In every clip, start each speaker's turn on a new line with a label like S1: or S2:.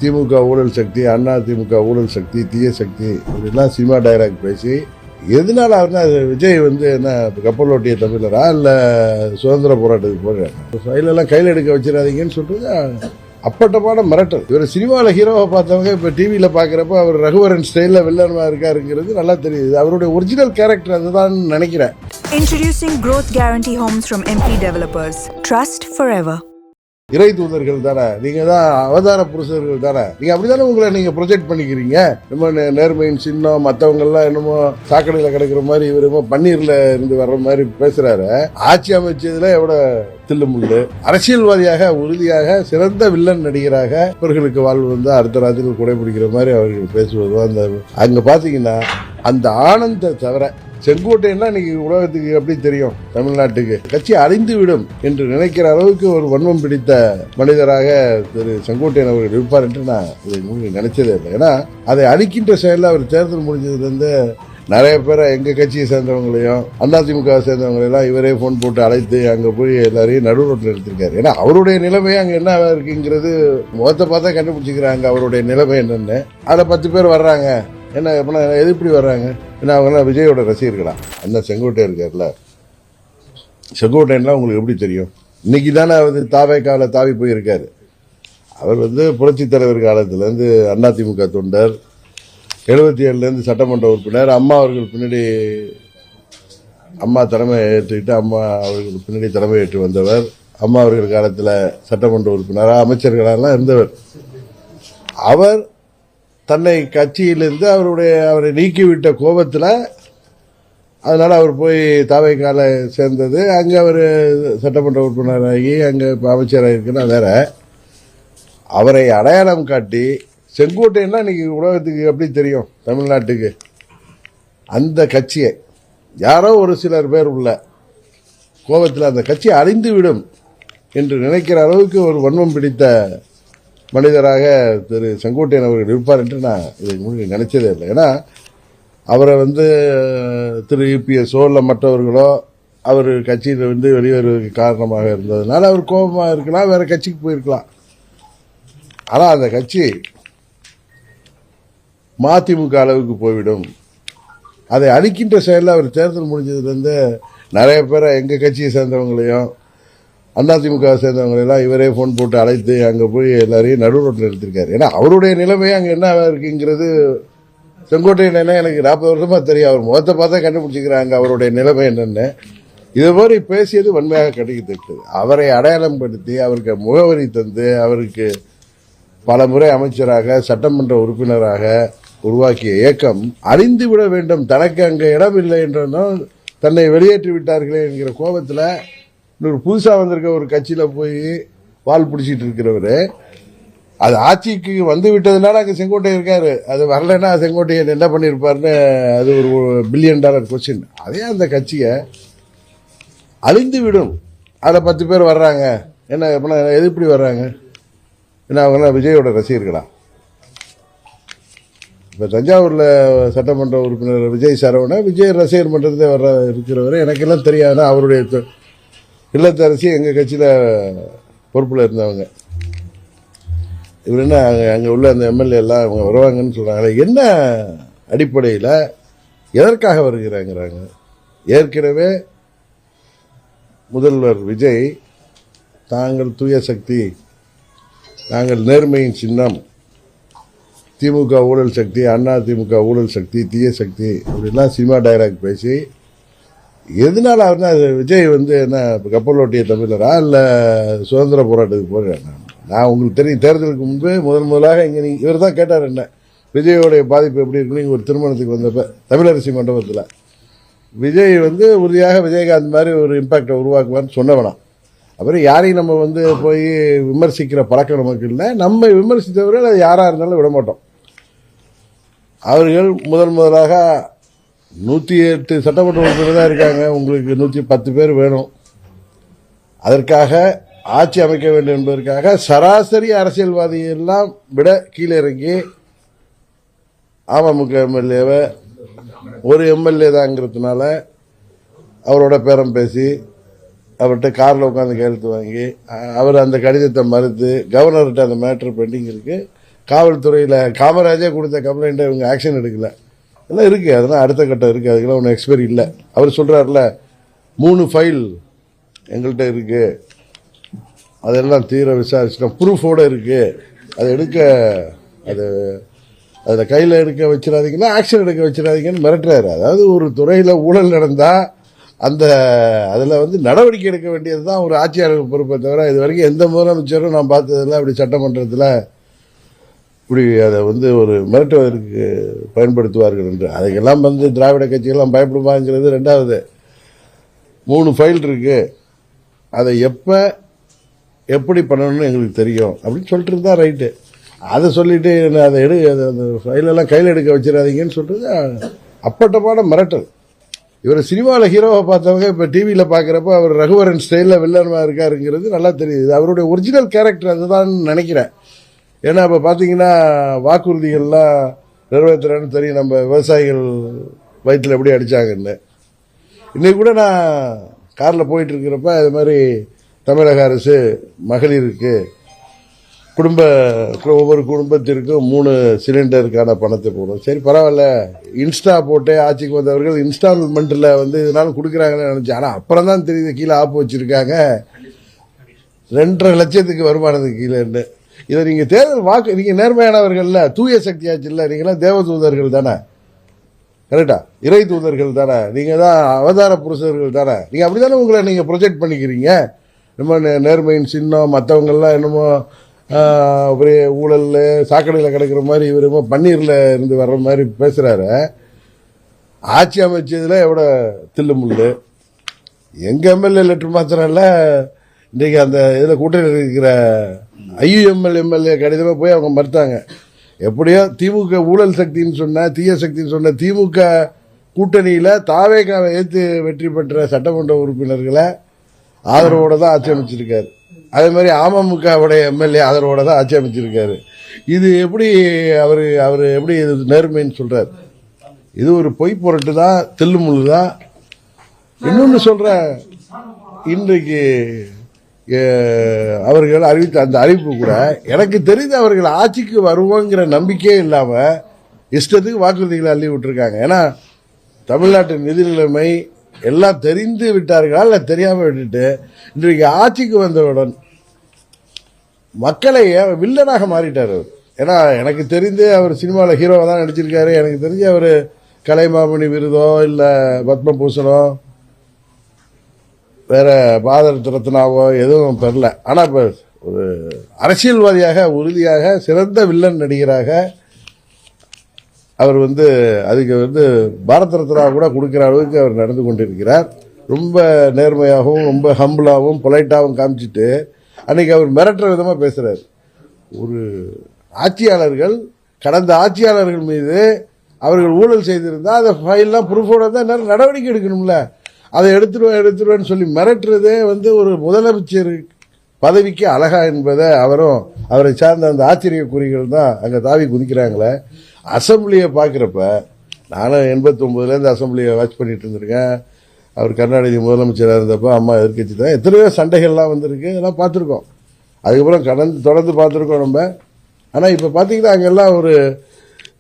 S1: திமுக ஊழல் சக்தி, அண்ணா திமுக ஊழல் சக்தி, தீய சக்தி இப்படிலாம் சினிமா டைலாக் பேசி எதனால அவர்னா விஜய் வந்து என்ன கப்பல் ஓட்டிய தமிழரா இல்லை சுதந்திர போராட்டத்துக்கு போடுறாங்க ஃபைலெல்லாம் கையில் எடுக்க வச்சிடாதீங்கன்னு சொல்றது அப்பட்டமான மிரட்டல். இவர் சினிமாவில் ஹீரோவை பார்த்தவங்க இப்போ டிவியில் பார்க்குறப்ப அவர் ரகுவரன் ஸ்டைலில் வில்லனமாக இருக்காருங்கிறது நல்லா தெரியுது. அவருடைய ஒரிஜினல் கேரக்டர் அதுதான் நினைக்கிறேன்.
S2: Introducing Growth Guarantee Homes from MP Developers. Trust forever.
S1: இறை தூதர்கள் தானே, நீங்க தான் அவதார புருஷர்கள் தானே, நீங்க அப்படித்தானே உங்களை நீங்க ப்ரொஜெக்ட் பண்ணிக்கிறீங்க. நம்ம நேர்மையின் சின்னம், மற்றவங்க எல்லாம் என்னமோ சாக்கடையில கிடக்குற மாதிரி இவர் பன்னீர்ல இருந்து வர்ற மாதிரி பேசுறாரு. ஆட்சி அமைச்சதுல எவ்வளவு தில்லுமுள்ளு. அரசியல்வாதியாக உறுதியாக சிறந்த வில்லன் நடிகராக இவர்களுக்கு வாழ்வு வந்து அடுத்த ராத்திரி குடைபிடிக்கிற மாதிரி அவர்கள் பேசுவது அந்த அங்க பாத்தீங்கன்னா அந்த ஆனந்த தவிர செங்கோட்டைன்னா இன்னைக்கு உலகத்துக்கு எப்படி தெரியும், தமிழ்நாட்டுக்கு கட்சி அழிந்து விடும் என்று நினைக்கிற அளவுக்கு ஒரு வன்மம் பிடித்த மனிதராக திரு செங்கோட்டையன் அவர்கள் இருப்பார் என்று நான் இதை நினைச்சதே இல்லை. ஏன்னா அதை அழிக்கின்ற செயலில் அவர் தேர்தல் முடிஞ்சதுலேருந்து நிறைய பேரை எங்க கட்சியை சேர்ந்தவங்களையும் அதிமுக சேர்ந்தவங்களையெல்லாம் இவரே போன் போட்டு அழைத்து அங்க போய் எல்லாரையும் நடுரோட்டில் எடுத்திருக்காரு. ஏன்னா அவருடைய நிலைமை அங்க என்ன இருக்குங்கிறது முகத்தை பார்த்தா கண்டுபிடிச்சிக்கிறாங்க அவருடைய நிலைமை என்னன்னு. அதில் 10 பேர் வர்றாங்க, என்ன எது இப்படி வர்றாங்க, ஏன்னா அவங்கெல்லாம் விஜயோட ரசிகர்களா? அந்த செங்கோட்டையன் இருக்கார்ல, செங்கோட்டையன்லாம் உங்களுக்கு எப்படி தெரியும்? இன்னைக்கு தானே அவர் தாவேக்காவில் தாவி போயிருக்காரு. அவர் வந்து புரட்சி தலைவர் காலத்திலேருந்து அதிமுக தொண்டர், 77லேருந்து சட்டமன்ற உறுப்பினர், அம்மா அவர்கள் பின்னாடி அம்மா தலைமை ஏற்றுக்கிட்டு அம்மா அவர்கள் பின்னாடி தலைமை ஏற்று வந்தவர், அம்மா அவர்கள் காலத்தில் சட்டமன்ற உறுப்பினராக அமைச்சர்களெல்லாம் இருந்தவர். அவர் தன்னை கட்சியிலிருந்து அவரை நீக்கிவிட்ட கோபத்தில் அதனால அவர் போய் தாவைக்கால சேர்ந்தது. அங்கே அவர் சட்டமன்ற உறுப்பினராகி அங்கே அமைச்சராக இருக்குன்னா வேற. அவரை அடையாளம் காட்டி செங்கோட்டைன்னா இன்னைக்கு உலகத்துக்கு எப்படி தெரியும், தமிழ்நாட்டுக்கு அந்த கட்சியை யாரோ ஒரு சிலர் பேர் உள்ள கோபத்தில் அந்த கட்சி அழிந்து விடும் என்று நினைக்கிற அளவுக்கு ஒரு வன்மம் பிடித்த மனிதராக திரு செங்கோட்டையன் அவர்கள் இருப்பார் என்று நான் இதை நினைச்சதே இல்லை. ஏன்னா அவரை வந்து திரு யூபிஎஸ்ஓ இல்லை மற்றவர்களோ அவர் கட்சியில் வந்து வெளியேறுவதற்கு காரணமாக இருந்ததுனால அவர் கோபமாக இருக்கலாம், வேற கட்சிக்கு போயிருக்கலாம். ஆனால் அந்த கட்சி மதிமுக அளவுக்கு போய்விடும். அதை அழிக்கின்ற செயலில் அவர் தேர்தல் முடிஞ்சதுலேருந்து நிறைய பேரை எங்கள் கட்சியை சேர்ந்தவங்களையும் அதிமுக சேர்ந்தவங்களெல்லாம் இவரே போன் போட்டு அழைத்து அங்கே போய் எல்லாரையும் நடுரோட்டில் எடுத்திருக்காரு. ஏன்னா அவருடைய நிலைமை அங்கே என்ன இருக்குங்கிறது செங்கோட்டையன் என்ன எனக்கு 40 வருஷமா தெரியும். அவர் முகத்தை பார்த்தா கண்டுபிடிச்சிக்கிறாங்க அவருடைய நிலைமை என்னன்னு. இது மாதிரி பேசியது வன்மையாக கிடைக்கத்தக்கது. அவரை அடையாளம் படுத்தி அவருக்கு முகவரி தந்து அவருக்கு பல முறை அமைச்சராக சட்டமன்ற உறுப்பினராக உருவாக்கிய இயக்கம் அழிந்து விட வேண்டும், தனக்கு அங்கே இடம் இல்லை என்றாலும் தன்னை வெளியேற்றி விட்டார்களே என்கிற கோபத்தில் இன்னொரு புதுசாக வந்திருக்க ஒரு கட்சியில் போய் வால் பிடிச்சிட்டு இருக்கிறவர் அது ஆட்சிக்கு வந்து விட்டதுனால அங்கே செங்கோட்டையன் இருக்காரு. அது வரலைன்னா செங்கோட்டையன் என்ன பண்ணியிருப்பாருன்னு அது ஒரு $1 பில்லியன் கொஸ்டின். அதே அந்த கட்சியை அழிந்து விடும். அதில் 10 பேர் வர்றாங்க, என்ன எது இப்படி வர்றாங்க, ஏன்னா அவங்கெல்லாம் விஜயோட ரசிகர்களா? இப்போ தஞ்சாவூரில் சட்டமன்ற உறுப்பினர் விஜய் சரவண விஜய் ரசிகர் மன்றத்தை இருக்கிறவர் எனக்கெல்லாம் தெரியாதுன்னா அவருடைய இல்லத்தரசி எங்கள் கட்சியில் பொறுப்பில் இருந்தவங்க. இவர் என்ன அங்கே உள்ள அந்த எம்எல்ஏ எல்லாம் அவங்க வருவாங்கன்னு சொல்கிறாங்க. என்ன அடிப்படையில் எதற்காக வருகிறாங்கிறாங்க? ஏற்கனவே முதல்வர் விஜய் தாங்கள் தூய சக்தி, நாங்கள் நேர்மையின் சின்னம், திமுக ஊழல் சக்தி, அண்ணா திமுக ஊழல் சக்தி, தீய சக்தி இப்படிலாம் சினிமா டைலாக் பேசி எதனால அவர்னா விஜய் வந்து என்ன கப்பல் ஓட்டிய தமிழரா இல்லை சுதந்திர போராட்டத்துக்கு போடுறாங்க? நான் உங்களுக்கு தெரியும், தேர்தலுக்கு முன்பு முதலாக இங்கே இவர் தான் கேட்டார் என்ன விஜயோடைய பாதிப்பு எப்படி இருக்குன்னு. இங்கே ஒரு திருமணத்துக்கு வந்தப்ப தமிழரசி மண்டபத்தில் விஜய் வந்து உறுதியாக விஜயகாந்த் மாதிரி ஒரு இம்பாக்டை உருவாக்குவான்னு சொன்ன வேணாம். அப்புறம் யாரையும் நம்ம வந்து போய் விமர்சிக்கிற பழக்கம் நமக்கு இல்லை. நம்ம விமர்சித்தவர்கள் அது யாராக இருந்தாலும் விட மாட்டோம். அவர்கள் முதலாக 108 சட்டமன்ற உறுப்பினர் தான் இருக்காங்க, உங்களுக்கு 110 பேர் வேணும். அதற்காக ஆட்சி அமைக்க வேண்டும் என்பதற்காக சராசரி அரசியல்வாதியெல்லாம் விட கீழே இறங்கி அமமுக எம்எல்ஏவை ஒரு எம்எல்ஏ தாங்கிறதுனால அவரோட பேரம் பேசி அவர்கிட்ட காரில் உட்காந்து கையெழுத்து வாங்கி அவர் அந்த கடிதத்தை மறுத்து கவர்னர்கிட்ட அந்த மேட்ரு பெண்டிங் இருக்கு காவல்துறையில் காமராஜே கொடுத்த கம்ப்ளைண்ட்டை இவங்க ஆக்ஷன் எடுக்கல. எல்லாம் இருக்குது, அதெல்லாம் அடுத்த கட்டம் இருக்குது, அதுக்கெல்லாம் ஒன்றும் எக்ஸ்பைரி இல்லை. அவர் சொல்கிறார்ல 3 ஃபைல் எங்கள்கிட்ட இருக்குது, அதெல்லாம் தீர விசாரிச்சிட்டோம், ப்ரூஃபோடு இருக்குது, அதை எடுக்க அது அதில் கையில் எடுக்க வச்சிடாதீங்கன்னா ஆக்ஷன் எடுக்க வச்சிடாதீங்கன்னு மிரட்டுறாரு. அதாவது ஒரு துறையில் ஊழல் நடந்தால் அந்த அதில் வந்து நடவடிக்கை எடுக்க வேண்டியது தான் ஒரு ஆட்சியாளர் பொறுப்பை தவிர, இது வரைக்கும் எந்த முதலமைச்சரும் நான் பார்த்ததில்ல இப்படி சட்டமன்றத்தில் இப்படி அதை வந்து ஒரு மிரட்டுவதற்கு பயன்படுத்துவார்கள் என்று. அதுக்கெல்லாம் வந்து திராவிட கட்சிகள்லாம் பயப்படுவாங்கிறது ரெண்டாவது. 3 ஃபைல் இருக்குது, அதை எப்படி பண்ணணும்னு எங்களுக்கு தெரியும் அப்படின்னு சொல்லிட்டு இருந்தா ரைட்டு. அதை சொல்லிட்டு அதை அந்த ஃபைலெல்லாம் கையில் எடுக்க வச்சிடாதீங்கன்னு சொல்கிறது அப்பட்டமான மிரட்டல். இவர் சினிமாவில் ஹீரோவை பார்த்தவங்க இப்போ டிவியில் பார்க்குறப்ப அவர் ரகுவரன் ஸ்டைலில் வில்லனமாக இருக்காருங்கிறது நல்லா தெரியுது. அவருடைய ஒரிஜினல் கேரக்டர் அதுதான் நினைக்கிறேன். ஏன்னா இப்போ பார்த்தீங்கன்னா வாக்குறுதிகள்லாம் நிறைவேற்றுறேன்னு தெரியும், நம்ம விவசாயிகள் வயிற்றில் எப்படி அடித்தாங்கன்னு. இன்றைக்கி கூட நான் காரில் போயிட்டு இருக்கிறப்ப அது மாதிரி தமிழக அரசு மகளிருக்கு ஒவ்வொரு குடும்பத்திற்கும் 3 சிலிண்டருக்கான பணத்தை போடும். சரி பரவாயில்ல, இன்ஸ்டா போட்டு ஆட்சிக்கு வந்தவர்கள் இன்ஸ்டால்மெண்ட்டில் வந்து இதனால கொடுக்குறாங்கன்னு நினச்சேன். ஆனால் அப்புறம் தான் தெரியுது கீழே ஆப்பு வச்சுருக்காங்க 2.5 லட்சத்துக்கு வருமானத்துக்கு கீழேன்னு. இதை நீங்கள் தேர்தல் வாக்கு நீங்கள் நேர்மையானவர்கள்ல, தூய சக்தியாச்சு இல்லை, நீங்களாம் தேவ தூதர்கள் தானே, கரெக்டா, இறை தூதர்கள் தானே, நீங்கள் தான் அவதார புருஷர்கள் தானே, நீங்கள் அப்படி தானே உங்களை நீங்கள் ப்ரொஜெக்ட் பண்ணிக்கிறீங்க. என்னமோ நேர்மையின் சின்னம், மற்றவங்கள்லாம் என்னமோ ஒரே ஊழல் சாக்கடையில் கிடக்கிற மாதிரி இவர் பன்னீரில் இருந்து வர்ற மாதிரி பேசுகிறாரு. ஆட்சி அமைச்சதில் எவ்வளோ தில்லு முள்ளு. எங்கள் எம்எல்ஏ லெட்டர் மாத்திரம் இல்லை, இன்றைக்கி அந்த இதில் கூட்டணியில் இருக்கிற எம்எல்ஏ கடிதமாக போய் அவங்க மறுத்தாங்க. எப்படியோ திமுக ஊழல் சக்தின்னு சொன்ன, தீய சக்தின்னு சொன்ன திமுக கூட்டணியில் தாவேகாவை ஏற்று வெற்றி பெற்ற சட்டமன்ற உறுப்பினர்களை ஆதரவோடு தான் ஆட்சி அமைச்சிருக்காரு. அதே மாதிரி அமமுகவுடைய எம்எல்ஏ ஆதரவோடு தான் ஆட்சி அமைச்சிருக்காரு. இது எப்படி அவர் எப்படி இது நேர்மைன்னு சொல்கிறார்? இது ஒரு பொய் பொருட்டு தான், தில்லுமுள்ளு தான். இன்னொன்று சொல்கிறேன், இன்றைக்கு அவர்கள் அறிவித்த அந்த அறிவிப்பு கூட எனக்கு தெரிந்து அவர்கள் ஆட்சிக்கு வருவோங்கிற நம்பிக்கையே இல்லாமல் இஷ்டத்துக்கு வாக்குறுதிகளை அள்ளி விட்டுருக்காங்க. ஏன்னா தமிழ்நாட்டின் நிதி நிலைமை எல்லாம் தெரிந்து விட்டார்களா இல்லை தெரியாமல் விட்டுட்டு இன்றைக்கு ஆட்சிக்கு வந்தவுடன் மக்களை வில்லனாக மாறிட்டார் அவர். ஏன்னா எனக்கு தெரிந்து அவர் சினிமாவில் ஹீரோவாக தான் நடிச்சிருக்காரு. எனக்கு தெரிஞ்சு அவர் கலைமாமணி விருதோ இல்லை பத்மபூஷனோ வேற பாரத ரத்னாவோ எதுவும் பெறல. ஆனால் இப்போ ஒரு அரசியல்வாதியாக உறுதியாக சிறந்த வில்லன் நடிகராக அவர் வந்து அதுக்கு வந்து பாரத ரத்னா கூட கொடுக்குற அளவுக்கு அவர் நடந்து கொண்டிருக்கிறார். ரொம்ப நேர்மையாகவும் ரொம்ப ஹம்பிளாகவும் பொலைட்டாகவும் காமிச்சிட்டு அன்னைக்கு அவர் மிரட்டுற விதமாக பேசுகிறார். ஒரு ஆட்சியாளர்கள் கடந்த ஆட்சியாளர்கள் மீது அவர்கள் ஊழல் செய்திருந்தால் அதை ஃபைல்லாம் ப்ரூஃபோட தான் நடவடிக்கை எடுக்கணும்ல. அதை எடுத்துருவேன்னு சொல்லி மிரட்டுறதே வந்து ஒரு முதலமைச்சர் பதவிக்கு அழகா என்பதை அவரை சார்ந்த அந்த ஆச்சரிய குறிகள் தான் அங்கே தாவி குதிக்கிறாங்களே. அசம்பிளியை பார்க்குறப்ப நானும் 89லேருந்து அசம்பிளியை வாட்ச் பண்ணிட்டு இருந்திருக்கேன். அவர் கருணாநிதி முதலமைச்சராக இருந்தப்போ அம்மா எதிர்கட்சி தான், எத்தனையோ சண்டைகள்லாம் வந்திருக்கு, இதெல்லாம் பார்த்துருக்கோம். அதுக்கப்புறம் தொடர்ந்து பார்த்துருக்கோம் நம்ம. ஆனால் இப்போ பார்த்தீங்கன்னா அங்கெல்லாம் ஒரு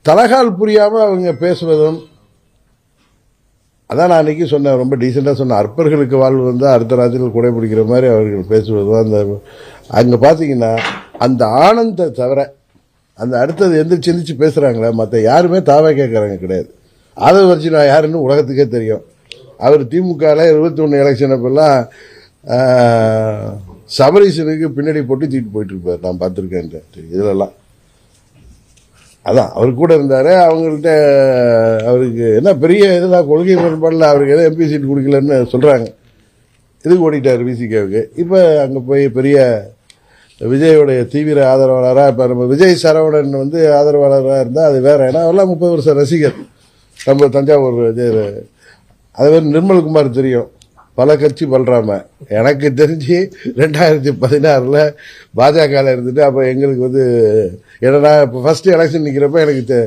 S1: தலகால் புரியாமல் அவங்க பேசுவதும், அதான் நான் அன்றைக்கி சொன்னேன், ரொம்ப டீசெண்டாக சொன்னேன், அற்பர்களுக்கு வாழ்வு வந்தால் அடுத்த ராத்திரியில் குடை பிடிக்கிற மாதிரி அவர்கள் பேசுவதும். அந்த அங்கே பார்த்தீங்கன்னா அந்த ஆனந்தை தவிர அந்த அடுத்தது எந்திரிச்சு பேசுகிறாங்களே மற்ற யாருமே தாவே கேட்குறாங்க கிடையாது. ஆதவ அர்ஜுனா யாருன்னு உலகத்துக்கே தெரியும். அவர் திமுகவில் 21 எலெக்ஷன் அப்பெல்லாம் சபரீசனுக்கு பின்னாடி போட்டு தூக்கிட்டு போயிட்டு இருப்பார், நான் பார்த்துருக்கேன் இதிலெல்லாம். அதான் அவர் கூட இருந்தார். அவங்கள்ட்ட அவருக்கு என்ன பெரிய இதெல்லாம் கொள்கை முரண்பாடில் அவருக்கு எதோ எம்பி சீட் கொடுக்கலன்னு சொல்கிறாங்க. இதுக்கு ஓடிட்டார் விசிகாவுக்கு. இப்போ அங்கே போய் பெரிய விஜயோடைய தீவிர ஆதரவாளராக, இப்போ நம்ம விஜய் சரவணன் வந்து ஆதரவாளராக இருந்தால் அது வேறு. ஏன்னா அவரெல்லாம் 30 வருஷம் ரசிகர். நம்ம தஞ்சாவூர் விஜய், அது மாதிரி நிர்மல்குமார் தெரியும், பல கட்சி பல்றாம. எனக்கு தெரிஞ்சு 2016 பாஜகவில் இருந்துட்டு அப்போ எங்களுக்கு வந்து என்னன்னா இப்போ ஃபஸ்ட்டு எலெக்ஷன் நிற்கிறப்ப எனக்கு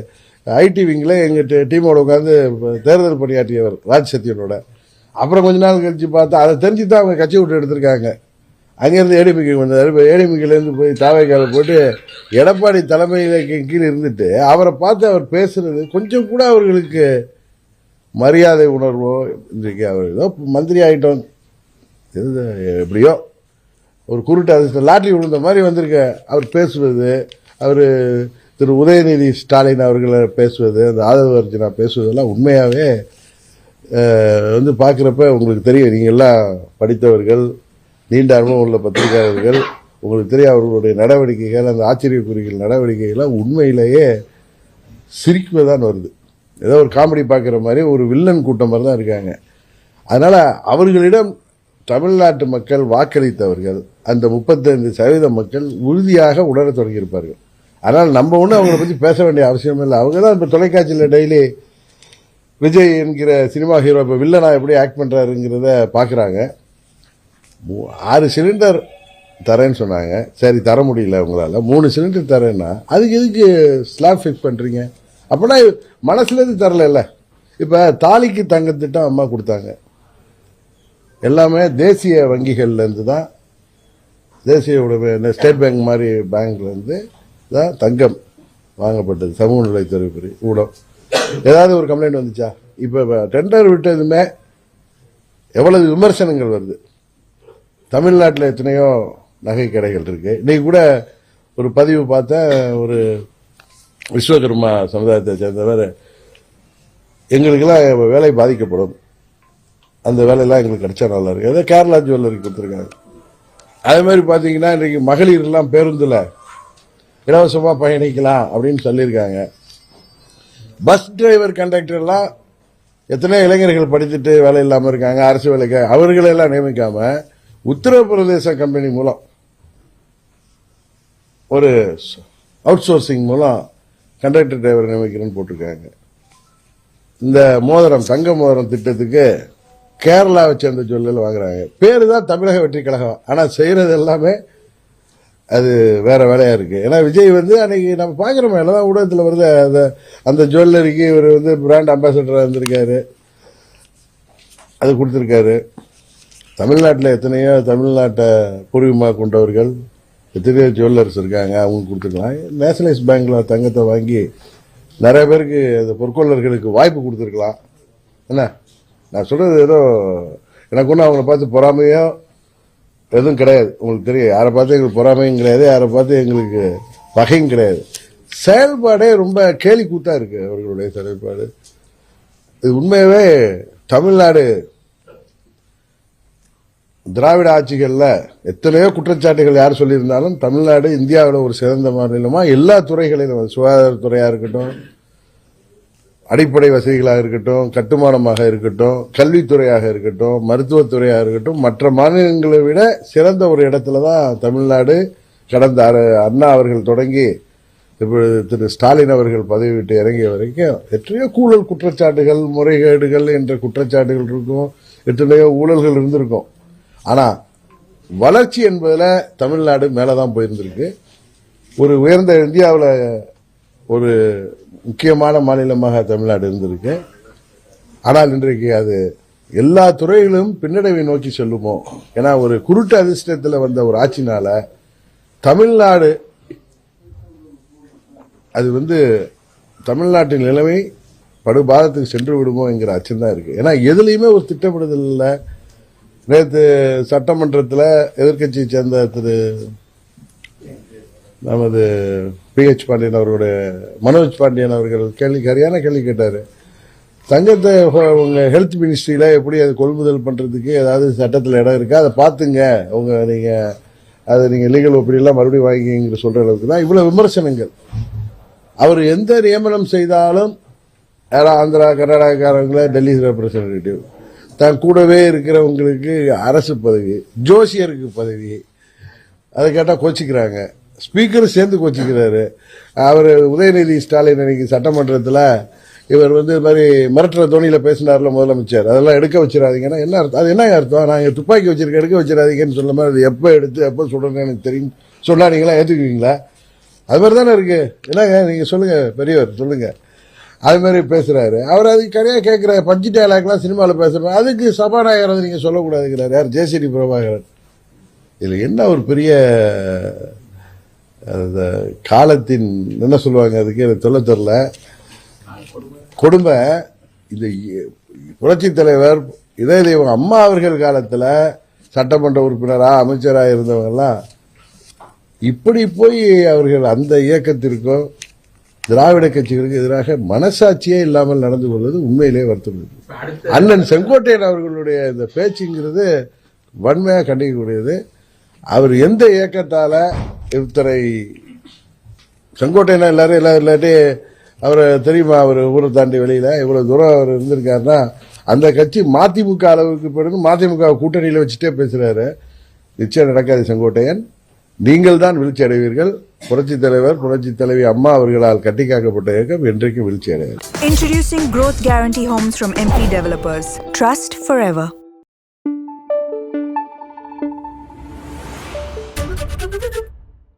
S1: ஐடி விங்கில் எங்கள் டீமோட உட்காந்து தேர்தல் பணியாற்றியவர் ராஜ் சத்யனோட. அப்புறம் கொஞ்ச நாள் கழிச்சு பார்த்தா அதை தெரிஞ்சு தான் அவங்க கட்சி விட்டு எடுத்திருக்காங்க. அங்கேருந்து ஏடிமிக்கு வந்தார். இப்போ ஏடிமிக்கிலேருந்து போய் தாவைக்கால போட்டு எடப்பாடி தலைமையில கீழே இருந்துட்டு அவரை பார்த்து அவர் பேசுறது கொஞ்சம் கூட அவர்களுக்கு மரியாதை உணர்வோ, இன்றைக்கு அவர் ஏதோ மந்திரி ஆகிட்டோம் எப்படியோ ஒரு குருட்டு அது லாட்ரி விழுந்த மாதிரி வந்திருக்க அவர் பேசுவது, அவர் திரு உதயநிதி ஸ்டாலின் அவர்களை பேசுவது, அந்த ஆதரவு அர்ஜுனா பேசுவதெல்லாம் உண்மையாகவே வந்து பார்க்குறப்ப உங்களுக்கு தெரியும். நீங்கள் எல்லாம் படித்தவர்கள், நீண்ட அனுபவம் உள்ள பத்திரிகையாளர்கள், உங்களுக்கு தெரியும் அவர்களுடைய நடவடிக்கைகள், அந்த ஆச்சரியக்குறிகள் நடவடிக்கைகள்லாம் உண்மையிலேயே சிரிக்குவதான் வருது. ஏதோ ஒரு காமெடி பார்க்குற மாதிரி ஒரு வில்லன் கூட்டம் மாதிரி தான் இருக்காங்க. அதனால் அவர்களிடம் தமிழ்நாட்டு மக்கள் வாக்களித்தவர்கள் அந்த 35% மக்கள் உறுதியாக உணரத் தொடங்கியிருப்பார்கள். அதனால் நம்ம ஒன்றும் அவங்கள பற்றி பேச வேண்டிய அவசியம் இல்லை. அவங்க தான் இப்போ தொலைக்காட்சியில் டெய்லி விஜய் என்கிற சினிமா ஹீரோ இப்போ வில்லனா எப்படி ஆக்ட் பண்ணுறாருங்கிறத பார்க்குறாங்க. 6 சிலிண்டர் தரேன்னு சொன்னாங்க. சரி, தர முடியல உங்களால். 3 சிலிண்டர் தரேன்னா அதுக்கு எதுக்கு ஸ்லாப் ஃபிக்ஸ் பண்ணுறீங்க? அப்படின்னா மனசுலேருந்து தரல. இப்போ தாலிக்கு தங்க திட்டம் அம்மா கொடுத்தாங்க. எல்லாமே தேசிய வங்கிகள்லேருந்து தான், தேசிய உடைமை ஸ்டேட் பேங்க் மாதிரி பேங்க்லேருந்து தான் தங்கம் வாங்கப்பட்டது. சமூக நலத்துறை ஊடம். ஏதாவது ஒரு கம்ப்ளைண்ட் வந்துச்சா? இப்போ டெண்டர் விட்டதுமே எவ்வளவு விமர்சனங்கள் வருது. தமிழ்நாட்டில் எத்தனையோ நகை கடைகள் இருக்கு. இன்னைக்கு கூட ஒரு பதிவு பார்த்தேன். ஒரு விஸ்வகர்மா சமுதாயத்தை சேர்ந்தவர், எங்களுக்கெல்லாம் வேலை பாதிக்கப்படும், அந்த வேலையெல்லாம் எங்களுக்கு கிடைச்சா நல்லா இருக்கு. அதே கேரளா ஜுவல்லரி கொடுத்துருக்காங்க. அதே மாதிரி பார்த்தீங்கன்னா இன்றைக்கு மகளிர்லாம் பேருந்தில் இலவசமாக பயணிக்கலாம் அப்படின்னு சொல்லியிருக்காங்க. பஸ் டிரைவர் கண்டக்டர்லாம் எத்தனை இளைஞர்கள் படித்துட்டு வேலை இல்லாமல் இருக்காங்க, அரசு வேலைக்கு அவர்களெல்லாம் நியமிக்காம உத்தரப்பிரதேச கம்பெனி மூலம் ஒரு அவுட் சோர்சிங் மூலம் கண்டக்டர் டிரைவர் நியமிக்கிறேன்னு போட்டிருக்காங்க. இந்த மோதிரம், தங்க மோதிரம் திட்டத்துக்கு கேரளாவை சேர்ந்த ஜுவல்லர் வாங்குறாங்க. பேரு தான் தமிழக வெற்றி கழகம், ஆனால் செய்யறது எல்லாமே அது வேற வேலையா இருக்கு. ஏன்னா விஜய் வந்து அன்னைக்கு நம்ம பார்க்குறோமே, எல்லாம் ஊடகத்தில் வருது, அந்த ஜுவல்லரிக்கு இவர் வந்து பிராண்ட் அம்பாசடராக இருந்திருக்காரு, அது கொடுத்துருக்காரு. தமிழ்நாட்டில் எத்தனையோ தமிழ்நாட்டை பூர்வீகமாக கொண்டவர்கள் எத்தனையோ ஜுவல்லர்ஸ் இருக்காங்க, அவங்க கொடுத்துருக்கலாம். நேஷனலைஸ் பேங்க்ல தங்கத்தை வாங்கி நிறைய பேருக்கு அந்த பொற்கொள்ளர்களுக்கு வாய்ப்பு கொடுத்துருக்கலாம். என்ன நான் சொல்றது, ஏதோ எனக்கு ஒன்றும் அவங்கள பார்த்து பொறாமையோ எதுவும் கிடையாது. உங்களுக்கு தெரியும், யாரை பார்த்து எங்களுக்கு பொறாமையும் கிடையாது, யாரை பார்த்து எங்களுக்கு பகையும் கிடையாது. செயல்பாடே ரொம்ப கேலி கூத்தா இருக்கு அவர்களுடைய செயல்பாடு. இது உண்மையாவே தமிழ்நாடு திராவிட ஆட்சிகளில் எத்தனையோ குற்றச்சாட்டுகள் யார் சொல்லியிருந்தாலும் தமிழ்நாடு இந்தியாவில் ஒரு சிறந்த மாநிலமா எல்லா துறைகளிலும், சுகாதாரத்துறையாக இருக்கட்டும், அடிப்படை வசதிகளாக இருக்கட்டும், கட்டுமானமாக இருக்கட்டும், கல்வித்துறையாக இருக்கட்டும், மருத்துவத்துறையாக இருக்கட்டும், மற்ற மாநிலங்களை விட சிறந்த ஒரு இடத்துல தான் தமிழ்நாடு கடந்த அண்ணா அவர்கள் தொடங்கி திரு ஸ்டாலின் அவர்கள் பதவி விட்டு இறங்கிய வரைக்கும் எத்தனையோ ஊழல் குற்றச்சாட்டுகள், முறைகேடுகள் என்ற குற்றச்சாட்டுகள் இருக்கும், எத்தனையோ ஊழல்கள் இருந்திருக்கும். ஆனால் வளர்ச்சி என்பதில் தமிழ்நாடு மேலே தான் போயிருந்திருக்கு. ஒரு உயர்ந்த இந்தியாவில் ஒரு முக்கியமான மாநிலமாக தமிழ்நாடு இருந்திருக்கு. ஆனால் இன்றைக்கு அது எல்லா துறைகளிலும் பின்னடைவை நோக்கி செல்லுமோ? ஏன்னா ஒரு குருட்டு அதிர்ஷ்டத்தில் வந்த ஒரு ஆட்சினால தமிழ்நாடு அது வந்து தமிழ்நாட்டின் நிலைமை படுபாதத்துக்கு சென்று விடுமோ என்கிற அச்சம் தான் இருக்கு. ஏன்னா எதுலையுமே ஒரு திட்டமிடுதல் இல்லை. நேற்று சட்டமன்றத்தில் எதிர்க்கட்சியை சேர்ந்த திரு நமது PH பாண்டியன் அவர்களுடைய மனோஜ் பாண்டியன் அவர்கள் சரியான கேள்வி கேட்டார். தங்கத்தை உங்க ஹெல்த் மினிஸ்ட்ரியில எப்படி அது கொள்முதல் பண்றதுக்கு ஏதாவது சட்டத்தில் இடம் இருக்கா, அதை பார்த்துங்க, நீங்க அதை நீங்க லீகல் ஒப்பீடியெல்லாம் மறுபடியும் வாங்கிங்கிற சொல்ற அளவுக்கு தான் இவ்வளவு விமர்சனங்கள். அவர் எந்த நியமனம் செய்தாலும் ஆந்திரா கர்நாடகாக்காரங்கள டெல்லி ரெப்ரசன்டேட்டிவ், தான் கூடவே இருக்கிறவங்களுக்கு அரசு பதவி, ஜோசியருக்கு பதவி, அதை கேட்டால் கோச்சிக்கிறாங்க. ஸ்பீக்கர் சேர்ந்து கோச்சிக்கிறாரு. அவர் உதயநிதி ஸ்டாலின் அன்னைக்கு சட்டமன்றத்தில் இவர் வந்து இது மாதிரி மிரட்டுற தோணியில் பேசினார்ல முதலமைச்சர், அதெல்லாம் எடுக்க வச்சிடாதீங்கன்னா என்ன அர்த்தம்? அது என்ன அர்த்தம்? நான் துப்பாக்கி வச்சிருக்க, எடுக்க வச்சிடாதீங்கன்னு சொல்ல மாதிரி அது எப்போ எடுத்து எப்போ சுடணும்னு எனக்கு தெரியும் சொன்னா நீங்களா ஏற்றுக்குவீங்களா? அது மாதிரி தானே இருக்கு. என்னங்க நீங்கள் சொல்லுங்க, பெரியவர் சொல்லுங்க. அது மாதிரி பேசுறாரு அவர். அதுக்கு கரையா கேட்கிறாரு. பஞ்சு டயலாக்லாம் சினிமாவில் பேசுறாரு, அதுக்கு சபாநாயகர் நீங்க சொல்லக்கூடாதுங்கிறாரு. யார்? ஜேசிடி பிரபாகரன். இதில் என்ன ஒரு பெரிய அந்த காலத்தின் என்ன சொல்லுவாங்க அதுக்கு எனக்கு சொல்ல தெரியல கொடுமை. இந்த புரட்சி தலைவர் இதய தெய்வம் அம்மா அவர்கள் காலத்தில் சட்டமன்ற உறுப்பினராக அமைச்சராக இருந்தவங்கெல்லாம் இப்படி போய் அவர்கள் அந்த இயக்கத்திற்கும் திராவிட கட்சிகளுக்கு எதிராக மனசாட்சியே இல்லாமல் நடந்து கொள்வது உண்மையிலே வருத்தம். அண்ணன் செங்கோட்டையன் அவர்களுடைய இந்த பேச்சுங்கிறது வன்மையாக கண்டிக்கக்கூடியது. அவர் எந்த இயக்கத்தால இத்தனை செங்கோட்டையனா எல்லாரும் இல்லாட்டி அவரை தெரியுமா? அவர் ஊரை தாண்டி வெளியில இவ்வளவு தூரம் அவர் இருந்திருக்காருன்னா அந்த கட்சி மதிமுக அளவுக்கு பிறகு மதிமுக கூட்டணியில வச்சுட்டே பேசுறாரு. நிச்சயம் நடக்காது செங்கோட்டையன். நீங்கள் தான் வீழ்ச்சி அடைவீர்கள். புரட்சி தலைவர் புரட்சி தலைவி அம்மா அவர்களால் கட்டிக்காக்கப்பட்ட இயக்கம் என்றைக்கும் வீழ்ச்சி அடையாது.
S2: Introducing Growth Guarantee Homes from MP Developers. Trust forever.